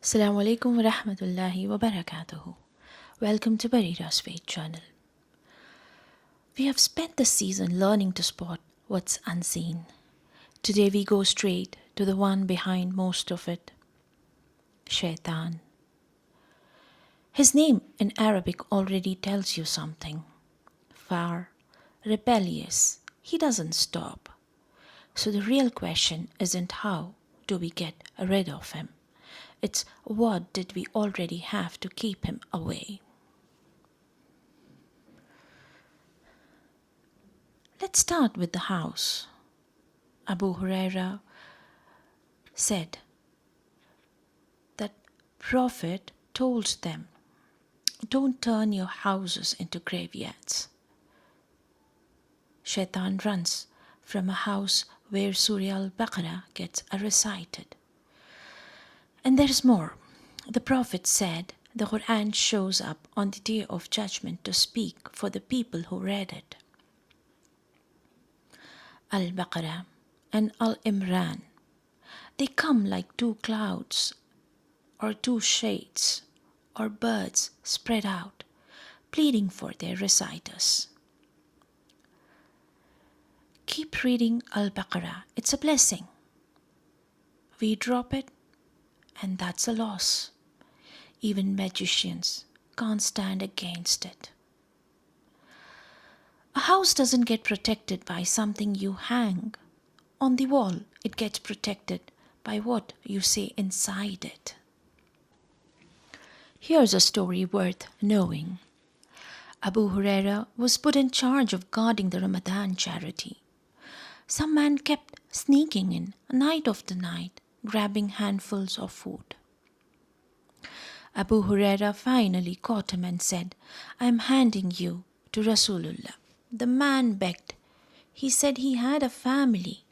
Assalamu alaikum wa rahmatullahi wa barakatuhu. Welcome to Bareerah's Faith Journal. We have spent this season learning to spot what's unseen. Today we go straight to the one behind most of it, Shaytan. His name in Arabic already tells you something. Far, rebellious, he doesn't stop. So the real question isn't how do we get rid of him. It's what did we already have to keep him away. Let's start with the house. Abu Hurairah said that Prophet told them, don't turn your houses into graveyards. Shaitan runs from a house where Surah Al-Baqarah gets recited. And there is more. The Prophet said the Quran shows up on the Day of Judgment to speak for the people who read it. Al-Baqarah and Al-Imran, they come like two clouds or two shades or birds spread out, pleading for their reciters. Keep reading Al-Baqarah, it's a blessing. We drop it, and that's a loss. Even magicians can't stand against it. A house doesn't get protected by something you hang on the wall. It gets protected by what you say inside it. Here's a story worth knowing. Abu Hurairah was put in charge of guarding the Ramadan charity. Some man kept sneaking in night after night, grabbing handfuls of food. Abu Hurairah finally caught him and said, I am handing you to Rasulullah. The man begged. He said he had a family,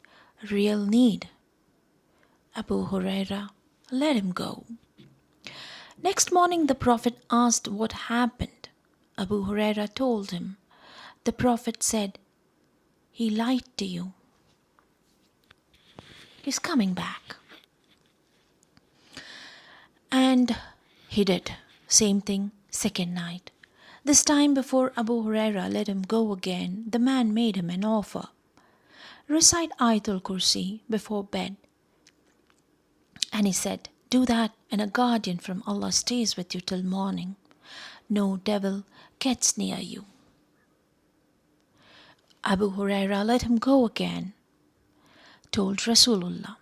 real need. Abu Hurairah let him go. Next morning the Prophet asked what happened. Abu Hurairah told him. The Prophet said, he lied to you. He's coming back. And he did. Same thing, second night. This time before Abu Hurairah let him go again, the man made him an offer. Recite Ayatul Kursi before bed. And he said, do that and a guardian from Allah stays with you till morning. No devil gets near you. Abu Hurairah let him go again. Told Rasulullah.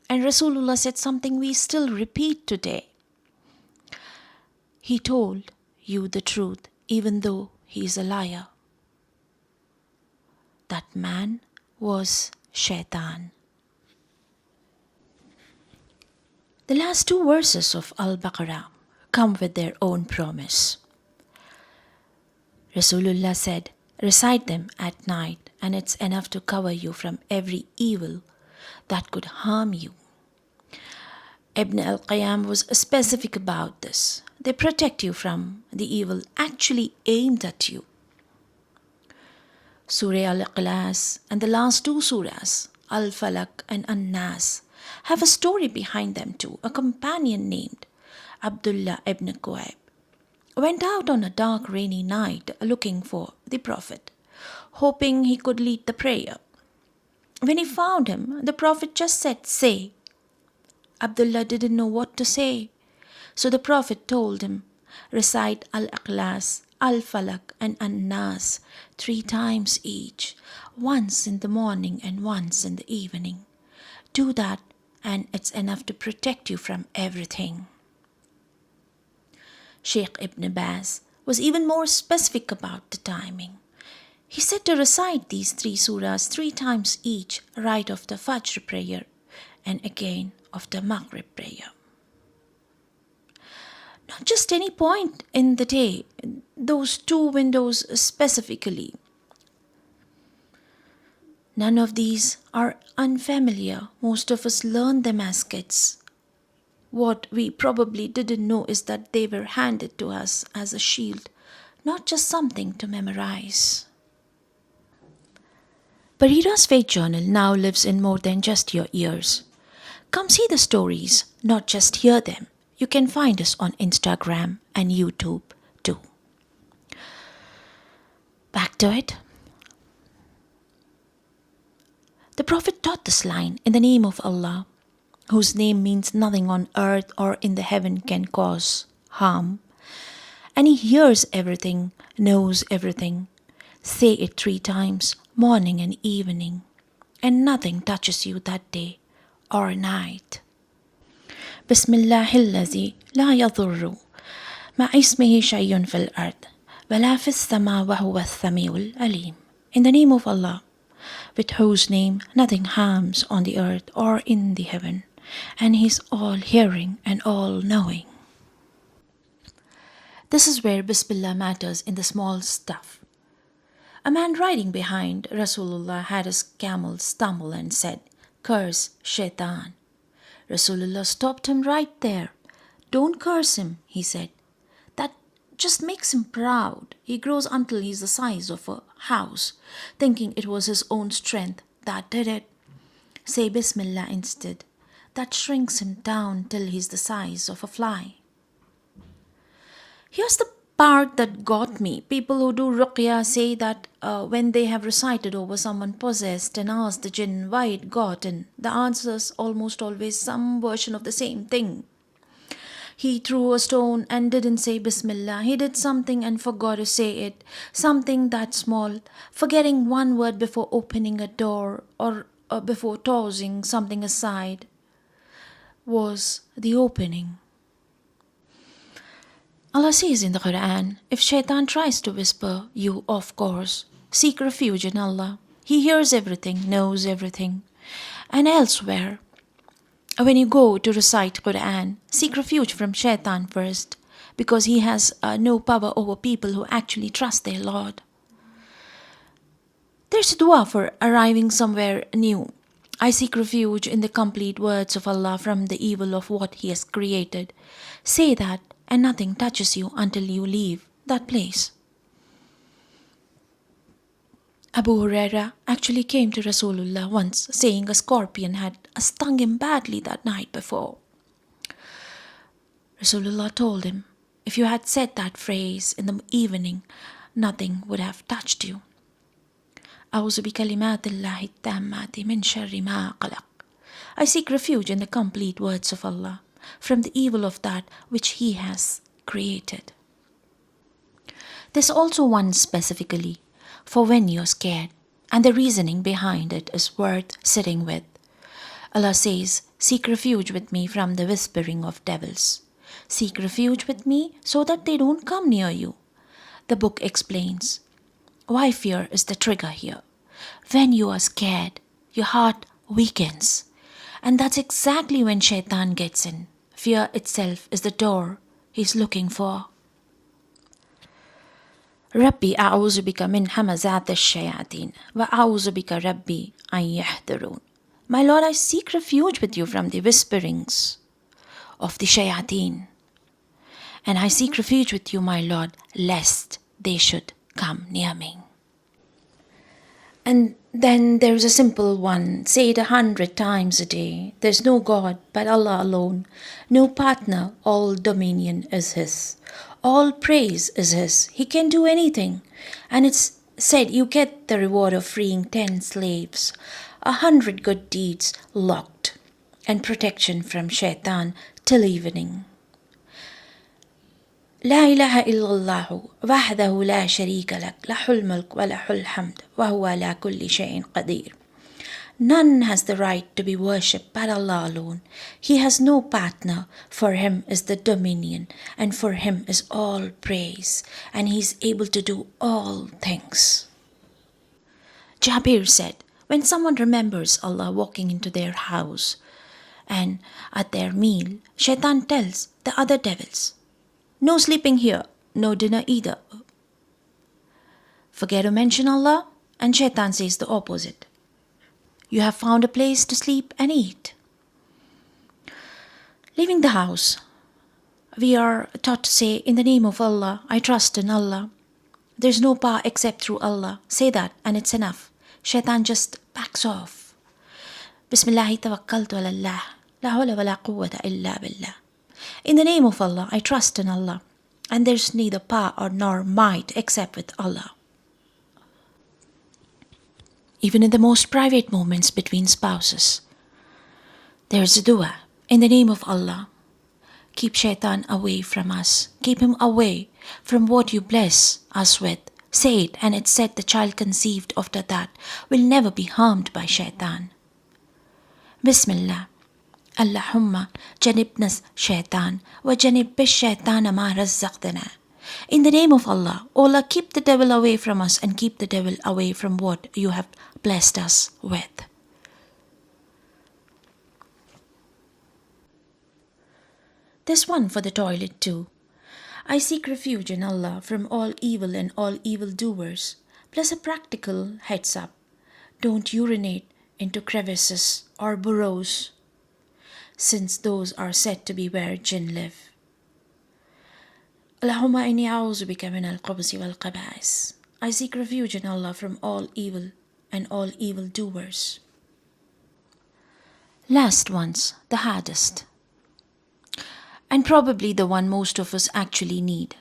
And Rasulullah said something we still repeat today. He told you the truth, even though he is a liar. That man was Shaytan. The last two verses of Al-Baqarah come with their own promise. Rasulullah said, recite them at night and it's enough to cover you from every evil that could harm you. Ibn al-Qayyim was specific about this. They protect you from the evil actually aimed at you. Surah Al-Ikhlas and the last two surahs, Al-Falaq and An-Nas, have a story behind them too. A companion named Abdullah ibn Quaib went out on a dark rainy night looking for the Prophet, hoping he could lead the prayer. When he found him, the Prophet just said, say. Abdullah didn't know what to say. So the Prophet told him, recite Al-Ikhlas, Al-Falaq and An-Nas 3 times each, once in the morning and once in the evening. Do that and it's enough to protect you from everything. Sheikh Ibn Baz was even more specific about the timing. He said to recite these 3 surahs 3 times each right after Fajr prayer and again after Maghrib prayer. Not just any point in the day, those 2 windows specifically. None of these are unfamiliar. Most of us learned them as kids. What we probably didn't know is that they were handed to us as a shield, not just something to memorize. Bareerah's Faith Journal now lives in more than just your ears. Come see the stories, not just hear them. You can find us on Instagram and YouTube too. Back to it. The Prophet taught this line, in the name of Allah, whose name means nothing on earth or in the heaven can cause harm. And He hears everything, knows everything. Say it 3 times, morning and evening, and nothing touches you that day or night. Bismillahillazi la yadurru ma ismihi shayyun fil ard wala fis sama wa huwa as-sami'ul alim. In the name of Allah, with whose name nothing harms on the earth or in the heaven, and He is all hearing and all knowing. This is where Bismillah matters in the small stuff. A man riding behind Rasulullah had his camel stumble and said, "Curse Shaytan." Rasulullah stopped him right there. "Don't curse him," he said. "That just makes him proud. He grows until he's the size of a house, thinking it was his own strength that did it. Say Bismillah instead. That shrinks him down till he's the size of a fly." Here's the part that got me. People who do ruqyah say that when they have recited over someone possessed and asked the jinn why it got in, the answer is almost always some version of the same thing. He threw a stone and didn't say Bismillah. He did something and forgot to say it. Something that small, forgetting one word before opening a door or before tossing something aside, was the opening. Allah says in the Quran, if Shaytan tries to whisper you off course, seek refuge in Allah. He hears everything, knows everything. And elsewhere, when you go to recite Quran, seek refuge from Shaytan first, because he has no power over people who actually trust their Lord. There's a dua for arriving somewhere new. I seek refuge in the complete words of Allah from the evil of what He has created. Say that, and nothing touches you until you leave that place. Abu Hurairah actually came to Rasulullah once, saying a scorpion had stung him badly that night before. Rasulullah told him, if you had said that phrase in the evening, nothing would have touched you. أعوذ بكلمات الله التامات من شر ما خلق. I seek refuge in the complete words of Allah from the evil of that which He has created. There's also one specifically for when you're scared, and the reasoning behind it is worth sitting with. Allah says, seek refuge with me from the whispering of devils. Seek refuge with me so that they don't come near you. The book explains why fear is the trigger here. When you are scared, your heart weakens. And that's exactly when Shaytan gets in. Fear itself is the door he's looking for. Rabbi a'udhu bika min hamazat ash-shayatin wa a'udhu bika Rabbi an yahdurun. My Lord, I seek refuge with you from the whisperings of the shayateen. And I seek refuge with you, my Lord, lest they should come near me. And then there's a simple one. Say it 100 times a day. There's no God but Allah alone. No partner. All dominion is His. All praise is His. He can do anything. And it's said you get the reward of freeing 10 slaves, 100 good deeds locked, and protection from Shaytan till evening. لا إله إلا الله وحده لا شريك لك له الملك وله الحمد وهو على كل شيء قدير. None has the right to be worshipped but Allah alone. He has no partner. For Him is the dominion, and for Him is all praise, and He is able to do all things. Jabir said, when someone remembers Allah walking into their house and at their meal, Shaitan tells the other devils, no sleeping here, no dinner either. Forget to mention Allah, and Shaitan says the opposite. You have found a place to sleep and eat. Leaving the house, we are taught to say, in the name of Allah, I trust in Allah. There's no power except through Allah. Say that and it's enough. Shaitan just backs off. Bismillahi tawakkaltu ala Allah. La hawla wa la quwwata illa billah. In the name of Allah, I trust in Allah, and there's neither power nor might except with Allah. Even in the most private moments between spouses, there's a dua. In the name of Allah, keep Shaytan away from us. Keep him away from what you bless us with. Say it, and it's said the child conceived after that will never be harmed by Shaytan. Bismillah. Allahumma janibnas Shaytan wa janib bish Shaytan ma razzaqtana. In the name of Allah, O Allah, keep the devil away from us and keep the devil away from what you have blessed us with. This one for the toilet too. I seek refuge in Allah from all evil and all evildoers. Plus a practical heads up. Don't urinate into crevices or burrows, since those are said to be where jinn live. Allahumma inni a'udhu bika min al-khubuthi wal-khaba'is. I seek refuge in Allah from all evil and all evildoers. Last one's the hardest, and probably the one most of us actually need.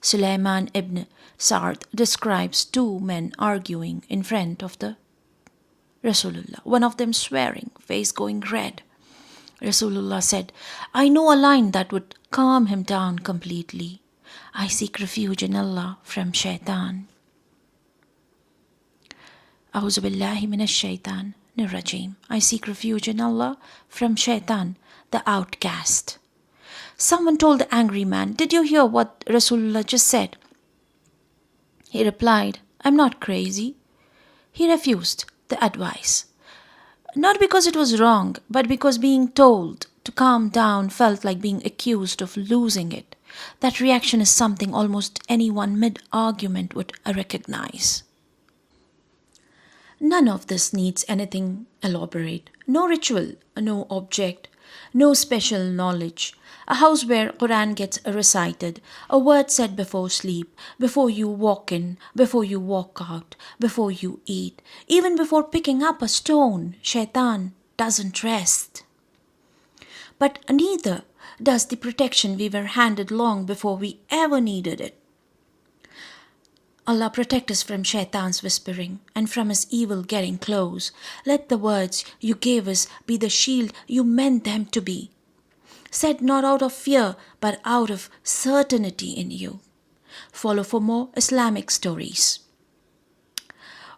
Sulaiman ibn Sa'd describes two men arguing in front of the Rasulullah, one of them swearing, face going red. Rasulullah said, I know a line that would calm him down completely. I seek refuge in Allah from Shaytan. A'udhu billahi minash shaitan rajim. I seek refuge in Allah from Shaytan, the outcast. Someone told the angry man, did you hear what Rasulullah just said? He replied, I'm not crazy. He refused the advice. Not because it was wrong, but because being told to calm down felt like being accused of losing it. That reaction is something almost anyone mid-argument would recognize. None of this needs anything elaborate. No ritual, no object, no special knowledge. A house where Quran gets recited, a word said before sleep, before you walk in, before you walk out, before you eat, even before picking up a stone. Shaitan doesn't rest. But neither does the protection we were handed long before we ever needed it. Allah protect us from Shaitan's whispering and from his evil getting close. Let the words you gave us be the shield you meant them to be. Said not out of fear, but out of certainty in you. Follow for more Islamic stories.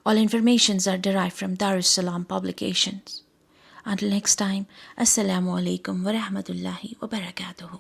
All informations are derived from Darus Salam publications. Until next time, Assalamu alaikum wa rahmatullahi wa barakatuhu.